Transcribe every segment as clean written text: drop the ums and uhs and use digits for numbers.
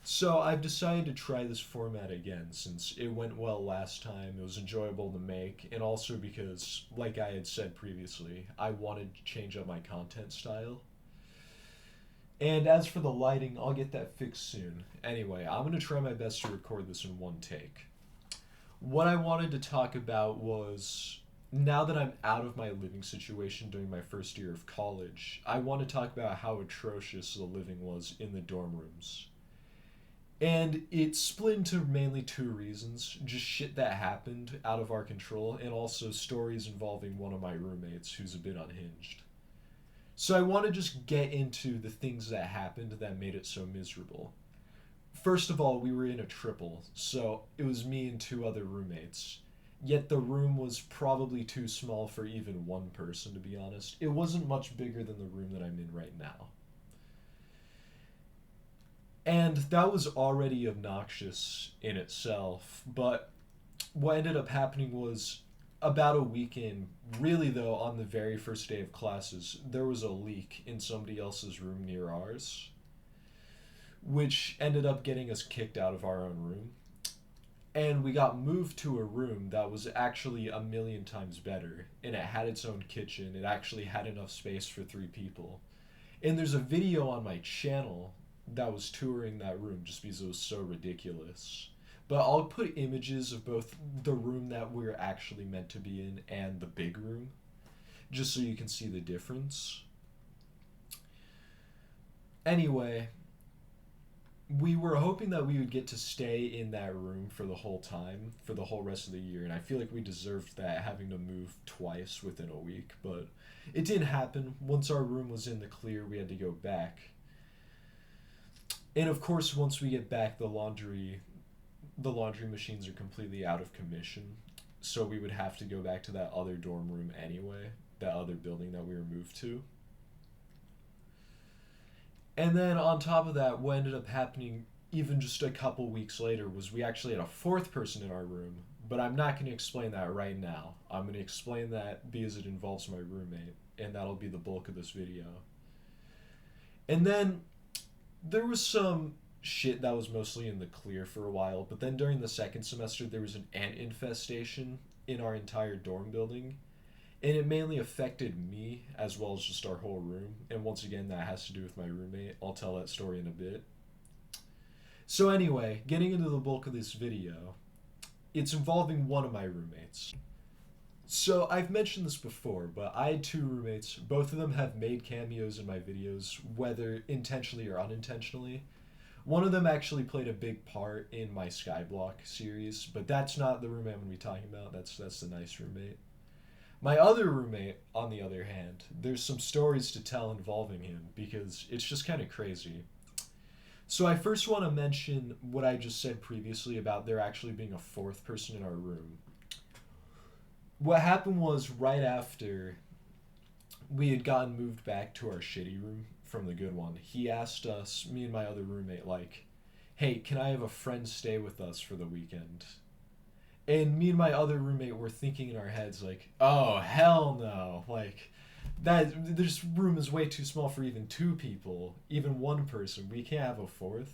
So I've decided to try this format again since it went well last time. It was enjoyable to make, and also because, like I had said previously, I wanted to change up my content style. And as for the lighting, I'll get that fixed soon. Anyway, I'm going to try my best to record this in one take. What I wanted to talk about was now that I'm out of my living situation during my first year of college, I want to talk about how atrocious the living was in the dorm rooms. And it's split into mainly two reasons just shit that happened out of our control, and also stories involving one of my roommates who's a bit unhinged. So I want to just get into the things that happened that made it so miserable. First of all, we were in a triple, so it was me and two other roommates. Yet the room was probably too small for even one person, to be honest. It wasn't much bigger than the room that I'm in right now. And that was already obnoxious in itself, but what ended up happening was about a week in, really though, on the very first day of classes, there was a leak in somebody else's room near ours, which ended up getting us kicked out of our own room. And we got moved to a room that was actually a million times better, and it had its own kitchen. It actually had enough space for three people. And there's a video on my channel that was touring that room just because it was so ridiculous. But I'll put images of both the room that we're actually meant to be in and the big room, just so you can see the difference. Anyway, we were hoping that we would get to stay in that room for the whole time, for the whole rest of the year, and I feel like we deserved that, having to move twice within a week, but it didn't happen. Once our room was in the clear, we had to go back. And of course, once we get back, the laundry machines are completely out of commission, so we would have to go back to that other dorm room anyway, that other building that we were moved to. And then on top of that, what ended up happening even just a couple weeks later was we actually had a fourth person in our room, but I'm not going to explain that right now. I'm going to explain that because it involves my roommate, and that'll be the bulk of this video. And then there was some shit that was mostly in the clear for a while, but then during the second semester, there was an ant infestation in our entire dorm building, and it mainly affected me as well as just our whole room. And once again, that has to do with my roommate. I'll tell that story in a bit. So anyway, getting into the bulk of this video, it's involving one of my roommates. So I've mentioned this before, but I had two roommates. Both of them have made cameos in my videos, whether intentionally or unintentionally. One of them actually played a big part in my Skyblock series, but that's not the roommate I'm going to be talking about. That's the nice roommate. My other roommate, on the other hand, there's some stories to tell involving him because it's just kind of crazy. So I first want to mention what I just said previously about there actually being a fourth person in our room. What happened was right after we had gotten moved back to our shitty room from the good one, he asked us, me and my other roommate, like, hey, can I have a friend stay with us for the weekend? And me and my other roommate were thinking in our heads, like, oh, hell no. Like, this room is way too small for even two people, even one person. We can't have a fourth.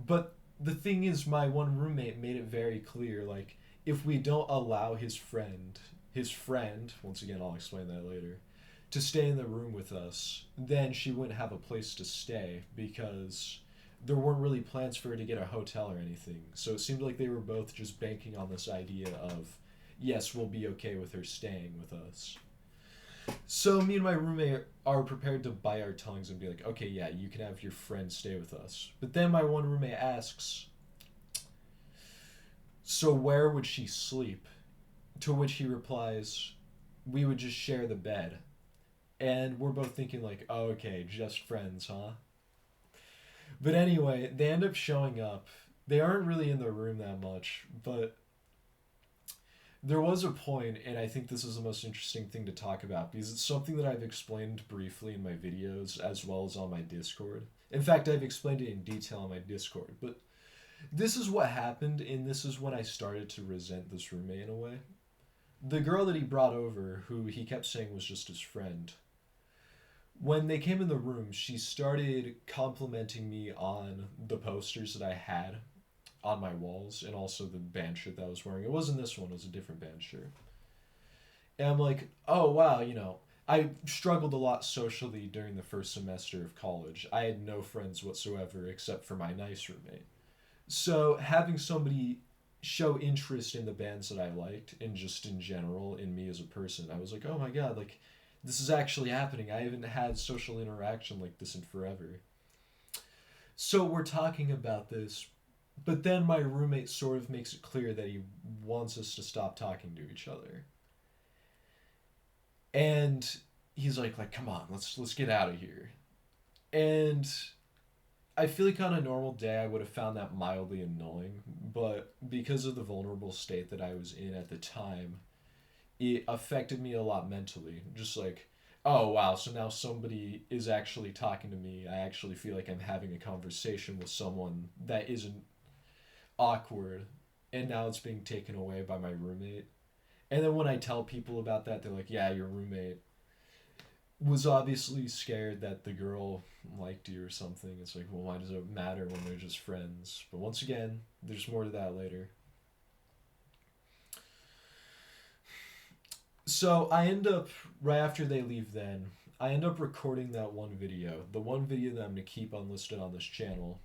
But the thing is, my one roommate made it very clear, like, if we don't allow his friend, once again, I'll explain that later, to stay in the room with us, then she wouldn't have a place to stay because there weren't really plans for her to get a hotel or anything. So it seemed like they were both just banking on this idea of, yes, we'll be okay with her staying with us. So me and my roommate are prepared to bite our tongues and be like, okay, yeah, you can have your friend stay with us. But then my one roommate asks, so where would she sleep? To which he replies, we would just share the bed. And we're both thinking like, oh, okay, just friends, huh? But anyway, they end up showing up. They aren't really in the room that much, but there was a point, and I think this is the most interesting thing to talk about because it's something that I've explained briefly in my videos as well as on my Discord. In fact, I've explained it in detail on my Discord, but this is what happened, and this is when I started to resent this roommate in a way. The girl that he brought over, who he kept saying was just his friend, When they came in the room, she started complimenting me on the posters that I had on my walls and also the band shirt that I was wearing. It wasn't this one, it was a different band shirt. And I'm like, oh wow, I struggled a lot socially during the first semester of college. I had no friends whatsoever except for my nice roommate. So having somebody show interest in the bands that I liked and just in general in me as a person, I was like, oh my god, like this is actually happening. I haven't had social interaction like this in forever. So we're talking about this, but then my roommate sort of makes it clear that he wants us to stop talking to each other. And he's like come on, let's get out of here. And I feel like on a normal day I would have found that mildly annoying, but because of the vulnerable state that I was in at the time, it affected me a lot mentally. Just like, oh wow, so now somebody is actually talking to me. I actually feel like I'm having a conversation with someone that isn't awkward, and now it's being taken away by my roommate. And then when I tell people about that, they're like, yeah, your roommate was obviously scared that the girl liked you or something. It's like, well, why does it matter when they're just friends? But once again, there's more to that later. So I end up, right after they leave then, I end up recording that one video, the one video that I'm going to keep unlisted on this channel.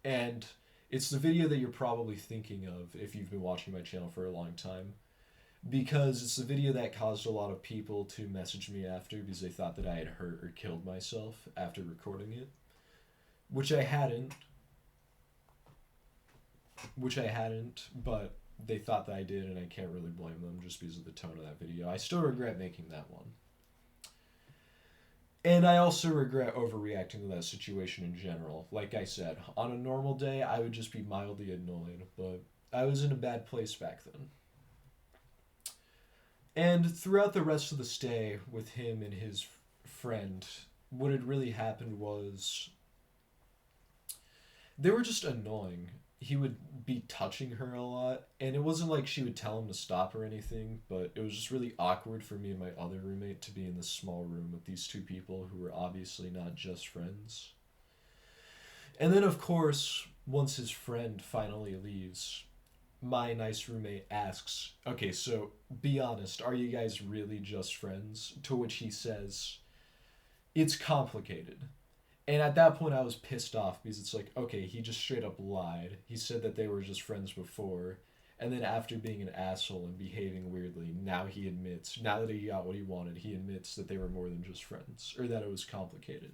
And it's the video that you're probably thinking of if you've been watching my channel for a long time. Because it's the video that caused a lot of people to message me after because they thought that I had hurt or killed myself after recording it. Which I hadn't. But they thought that I did, and I can't really blame them just because of the tone of that video. I still regret making that one. And I also regret overreacting to that situation in general. Like I said, on a normal day, I would just be mildly annoyed, but I was in a bad place back then. And throughout the rest of the stay with him and his friend, what had really happened was they were just annoying. He would be touching her a lot, and it wasn't like she would tell him to stop or anything, but it was just really awkward for me and my other roommate to be in this small room with these two people who were obviously not just friends. And then, of course, once his friend finally leaves, my nice roommate asks, okay, so be honest, are you guys really just friends? To which he says, it's complicated. And at that point, I was pissed off because it's like, okay, he just straight up lied. He said that they were just friends before. And then after being an asshole and behaving weirdly, now he admits, now that he got what he wanted, he admits that they were more than just friends, or that it was complicated.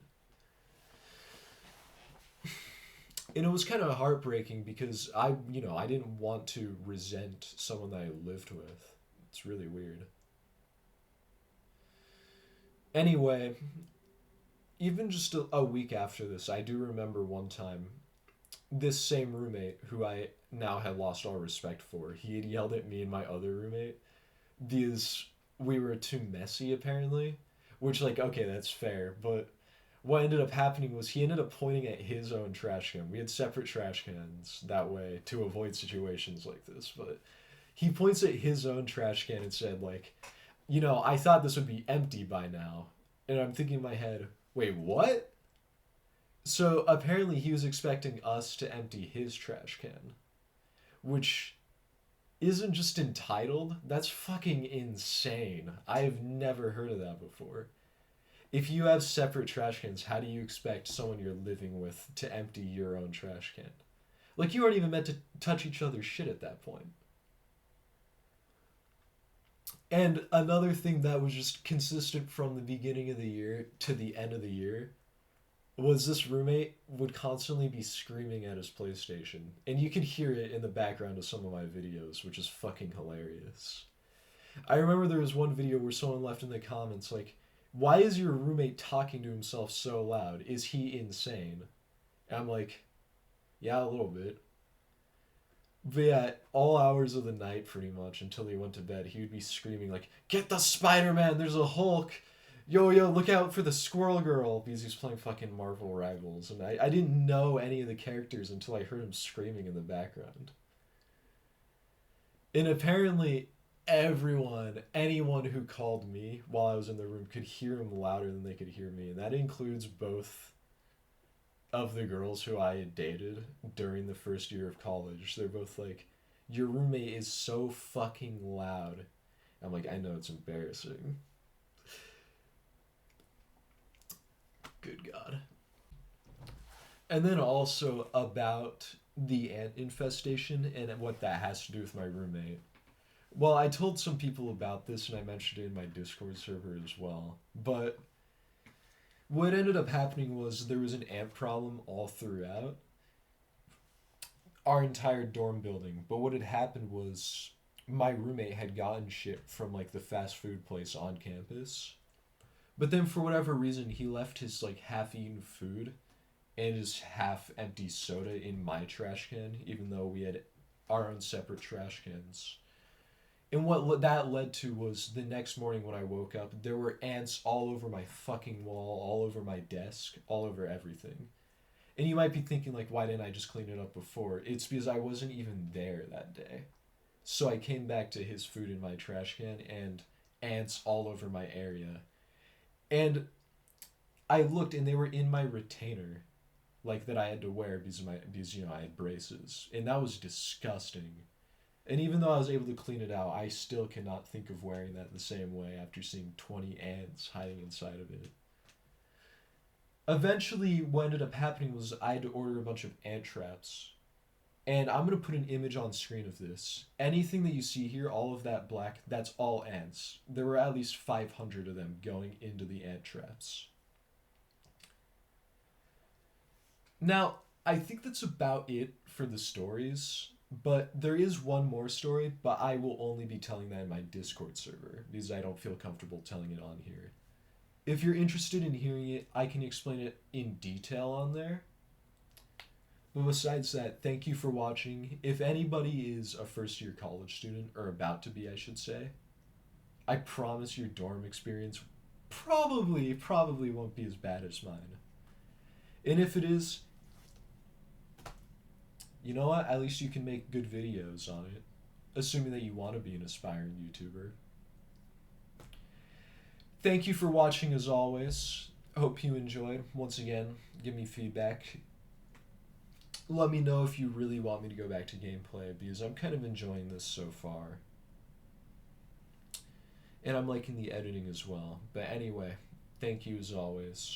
And it was kind of heartbreaking because I didn't want to resent someone that I lived with. It's really weird. Anyway, even just a week after this, I do remember one time this same roommate who I now had lost all respect for, he had yelled at me and my other roommate because we were too messy apparently, which like okay, that's fair, but what ended up happening was he ended up pointing at his own trash can. We had separate trash cans that way to avoid situations like this, but he points at his own trash can and said like, I thought this would be empty by now. And I'm thinking in my head, wait, what? So apparently he was expecting us to empty his trash can, which isn't just entitled, that's fucking insane. I've never heard of that before. If you have separate trash cans, how do you expect someone you're living with to empty your own trash can? Like, you aren't even meant to touch each other's shit at that point. And another thing that was just consistent from the beginning of the year to the end of the year was this roommate would constantly be screaming at his PlayStation. And you could hear it in the background of some of my videos, which is fucking hilarious. I remember there was one video where someone left in the comments like, why is your roommate talking to himself so loud? Is he insane? And I'm like, yeah, a little bit. But yeah, at all hours of the night pretty much until he went to bed, he would be screaming like, get the Spider-Man, there's a Hulk. Yo, look out for the Squirrel Girl, because he's playing fucking Marvel Rivals. And I didn't know any of the characters until I heard him screaming in the background. And apparently, anyone who called me while I was in the room could hear him louder than they could hear me. And that includes both of the girls who I had dated during the first year of college. They're both like, your roommate is so fucking loud. I'm like, I know it's embarrassing. Good God. And then also about the ant infestation and what that has to do with my roommate. Well, I told some people about this and I mentioned it in my Discord server as well. But what ended up happening was there was an ant problem all throughout our entire dorm building. But what had happened was my roommate had gotten shit from like the fast food place on campus. But then for whatever reason he left his like half-eaten food and his half-empty soda in my trash can, even though we had our own separate trash cans. And what that led to was the next morning when I woke up, there were ants all over my fucking wall, all over my desk, all over everything. And you might be thinking, like, why didn't I just clean it up before? It's because I wasn't even there that day. So I came back to his food in my trash can and ants all over my area. And I looked and they were in my retainer, like that I had to wear because I had braces. And that was disgusting. And even though I was able to clean it out, I still cannot think of wearing that the same way after seeing 20 ants hiding inside of it. Eventually, what ended up happening was I had to order a bunch of ant traps. And I'm going to put an image on screen of this. Anything that you see here, all of that black, that's all ants. There were at least 500 of them going into the ant traps. Now, I think that's about it for the stories. But there is one more story, but I will only be telling that in my Discord server because I don't feel comfortable telling it on here. If you're interested in hearing it, I can explain it in detail on there. But besides that, thank you for watching. If anybody is a first year college student, or about to be, I should say, I promise your dorm experience probably won't be as bad as mine. And if it is, you know what? At least you can make good videos on it, assuming that you want to be an aspiring YouTuber. Thank you for watching as always. Hope you enjoyed. Once again, give me feedback. Let me know if you really want me to go back to gameplay because I'm kind of enjoying this so far. And I'm liking the editing as well. But anyway, thank you as always.